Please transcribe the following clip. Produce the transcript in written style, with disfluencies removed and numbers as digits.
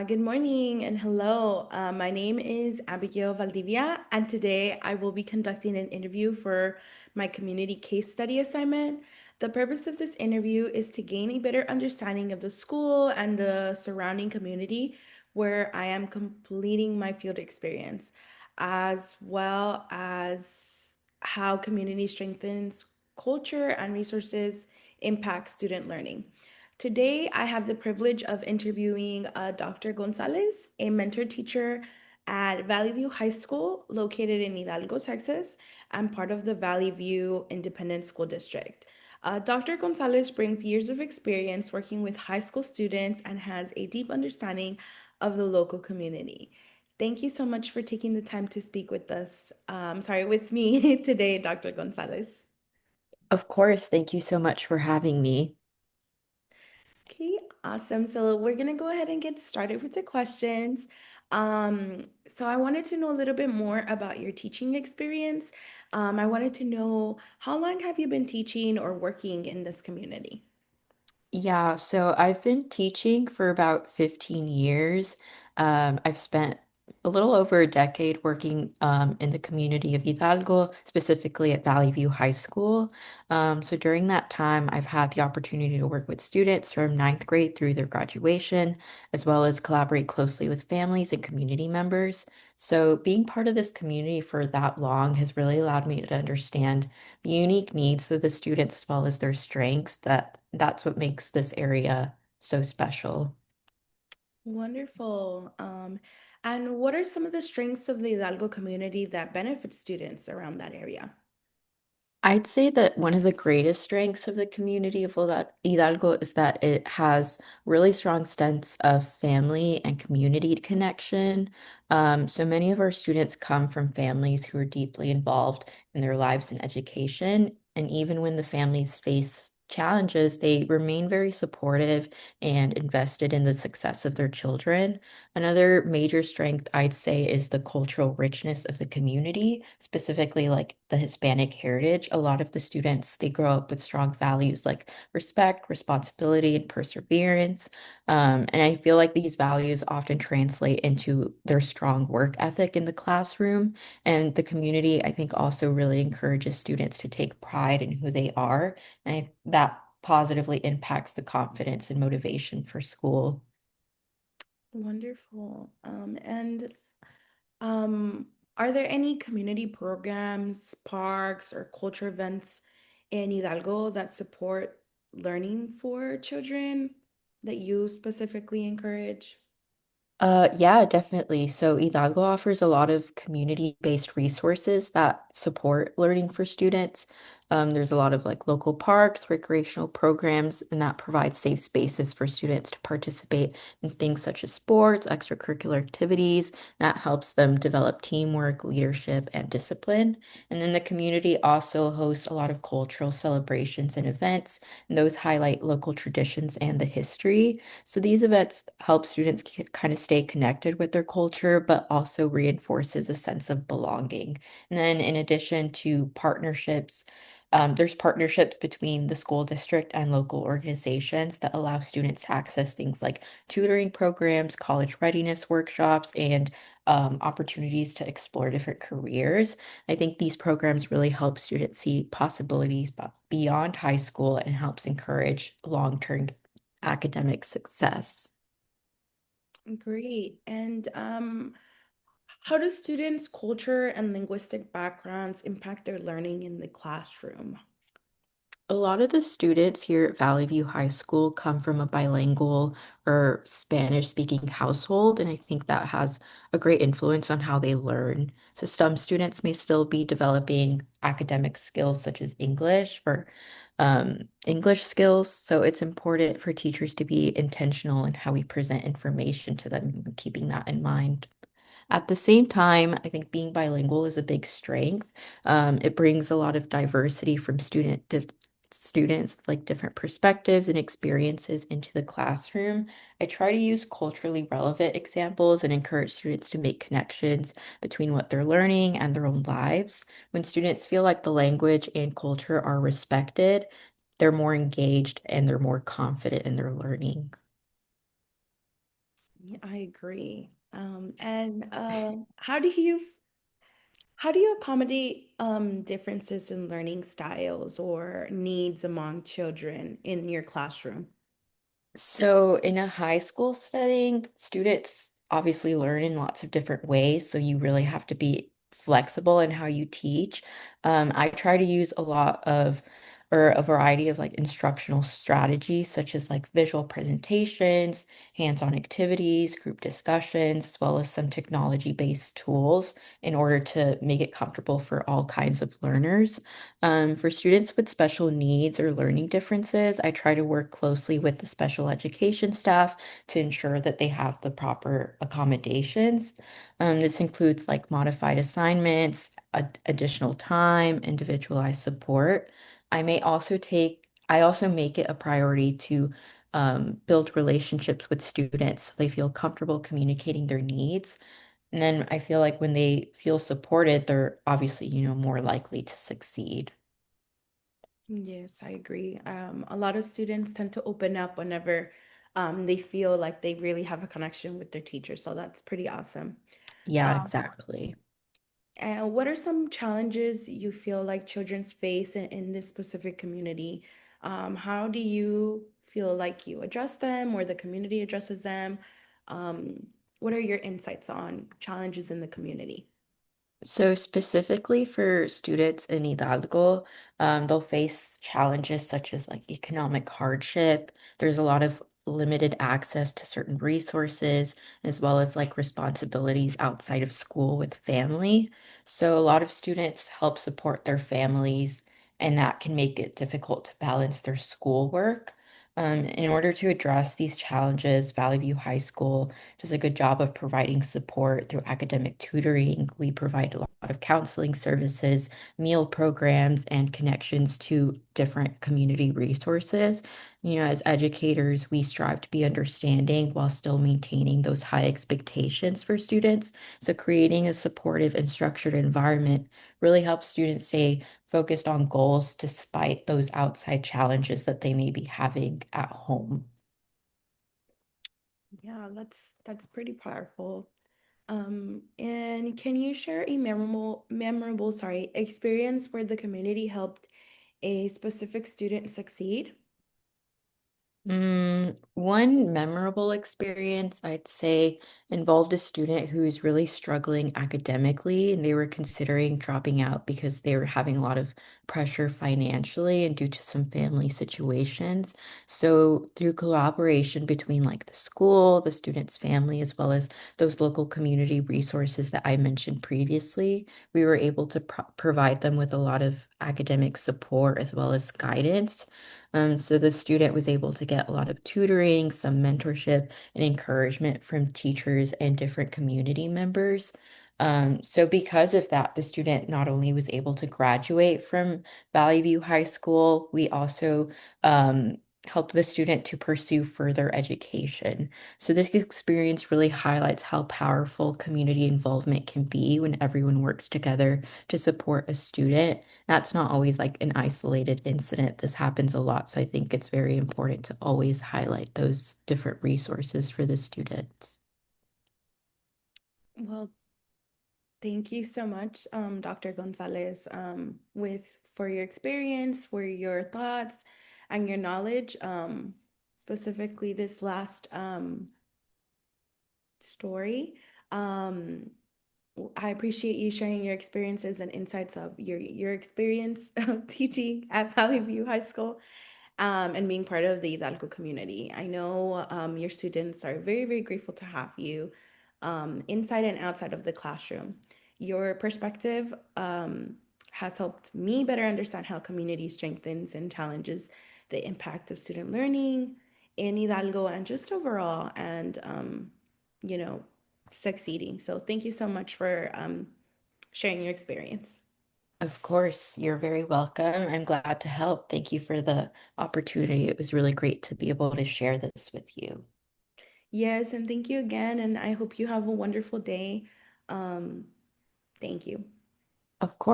Good morning and hello. My name is Abigail Valdivia, and today I will be conducting an interview for my community case study assignment. The purpose of this interview is to gain a better understanding of the school and the surrounding community where I am completing my field experience, as well as how community strengthens culture and resources impact student learning. Today, I have the privilege of interviewing Dr. Gonzalez, a mentor teacher at Valley View High School, located in Hidalgo, Texas, and part of the Valley View Independent School District. Dr. Gonzalez brings years of experience working with high school students and has a deep understanding of the local community. Thank you so much for taking the time to speak with us. With me today, Dr. Gonzalez. Of course, thank you so much for having me. Okay, awesome. So we're gonna go ahead and get started with the questions. So I wanted to know a little bit more about your teaching experience. I wanted to know how long have you been teaching or working in this community? Yeah, so I've been teaching for about 15 years. I've spent a little over a decade working in the community of Hidalgo, specifically at Valley View High School. So during that time, I've had the opportunity to work with students from ninth grade through their graduation, as well as collaborate closely with families and community members. So being part of this community for that long has really allowed me to understand the unique needs of the students as well as their strengths that's what makes this area so special. Wonderful. And what are some of the strengths of the Hidalgo community that benefit students around that area? I'd say that one of the greatest strengths of the community of Hidalgo is that it has really strong sense of family and community connection. So many of our students come from families who are deeply involved in their lives and education. And even when the families face challenges, they remain very supportive and invested in the success of their children. Another major strength I'd say is the cultural richness of the community, specifically like the Hispanic heritage. A lot of the students, they grow up with strong values like respect, responsibility, and perseverance. And I feel like these values often translate into their strong work ethic in the classroom. And the community, I think, also really encourages students to take pride in who they are. That positively impacts the confidence and motivation for school. Wonderful. And Um, are there any community programs, parks, or culture events in Hidalgo that support learning for children that you specifically encourage? Yeah, definitely. So Hidalgo offers a lot of community-based resources that support learning for students. There's a lot of like local parks, recreational programs, and that provides safe spaces for students to participate in things such as sports, extracurricular activities. That helps them develop teamwork, leadership, and discipline. And then the community also hosts a lot of cultural celebrations and events, and those highlight local traditions and the history. So these events help students kind of stay connected with their culture, but also reinforces a sense of belonging. And then in addition to partnerships, there's partnerships between the school district and local organizations that allow students to access things like tutoring programs, college readiness workshops, and opportunities to explore different careers. I think these programs really help students see possibilities beyond high school and helps encourage long-term academic success. Great. And how do students' culture and linguistic backgrounds impact their learning in the classroom? A lot of the students here at Valley View High School come from a bilingual or Spanish-speaking household, and I think that has a great influence on how they learn. So some students may still be developing academic skills such as English or English skills. So it's important for teachers to be intentional in how we present information to them, keeping that in mind. At the same time, I think being bilingual is a big strength. It brings a lot of diversity from students, like different perspectives and experiences into the classroom. I try to use culturally relevant examples and encourage students to make connections between what they're learning and their own lives. When students feel like the language and culture are respected, they're more engaged and they're more confident in their learning. Yeah, I agree. And how do you accommodate differences in learning styles or needs among children in your classroom? So, in a high school setting, students obviously learn in lots of different ways. So, you really have to be flexible in how you teach. I try to use a lot of, or a variety of like instructional strategies, such as like visual presentations, hands-on activities, group discussions, as well as some technology-based tools in order to make it comfortable for all kinds of learners. For students with special needs or learning differences, I try to work closely with the special education staff to ensure that they have the proper accommodations. This includes like modified assignments, additional time, individualized support. I also make it a priority to build relationships with students so they feel comfortable communicating their needs. And then I feel like when they feel supported, they're obviously, more likely to succeed. Yes, I agree. A lot of students tend to open up whenever they feel like they really have a connection with their teacher. So that's pretty awesome. Yeah, Um, exactly. and what are some challenges you feel like children face in this specific community? How do you feel like you address them or the community addresses them? Um, what are your insights on challenges in the community? So specifically for students in Hidalgo, they'll face challenges such as like economic hardship. There's a lot of limited access to certain resources, as well as like responsibilities outside of school with family. So a lot of students help support their families, and that can make it difficult to balance their schoolwork. In order to address these challenges, Valley View High School does a good job of providing support through academic tutoring. We provide a lot of counseling services, meal programs, and connections to different community resources. As educators, we strive to be understanding while still maintaining those high expectations for students. So, creating a supportive and structured environment really helps students stay focused on goals despite those outside challenges that they may be having at home. Yeah, that's pretty powerful. And can you share a memorable experience where the community helped a specific student succeed? One memorable experience I'd say involved a student who's really struggling academically, and they were considering dropping out because they were having a lot of pressure financially and due to some family situations. So, through collaboration between like the school, the student's family, as well as those local community resources that I mentioned previously, we were able to provide them with a lot of academic support as well as guidance. So the student was able to get a lot of tutoring, some mentorship, and encouragement from teachers and different community members. So because of that, the student not only was able to graduate from Valley View High School, we also helped the student to pursue further education. So this experience really highlights how powerful community involvement can be when everyone works together to support a student. That's not always like an isolated incident. This happens a lot. So I think it's very important to always highlight those different resources for the students. Well, thank you so much, Dr. Gonzalez, with for your experience, for your thoughts, and your knowledge. Specifically, this last story. Um, I appreciate you sharing your experiences and insights of your experience of teaching at Valley View High School, and being part of the Hidalgo community. I know your students are very, very grateful to have you inside and outside of the classroom. Your perspective has helped me better understand how community strengthens and challenges the impact of student learning in Hidalgo and just overall, and you know, succeeding. So thank you so much for sharing your experience. Of course, you're very welcome. I'm glad to help. Thank you for the opportunity. It was really great to be able to share this with you. Yes, and thank you again. And I hope you have a wonderful day. Um, Thank you. Of course.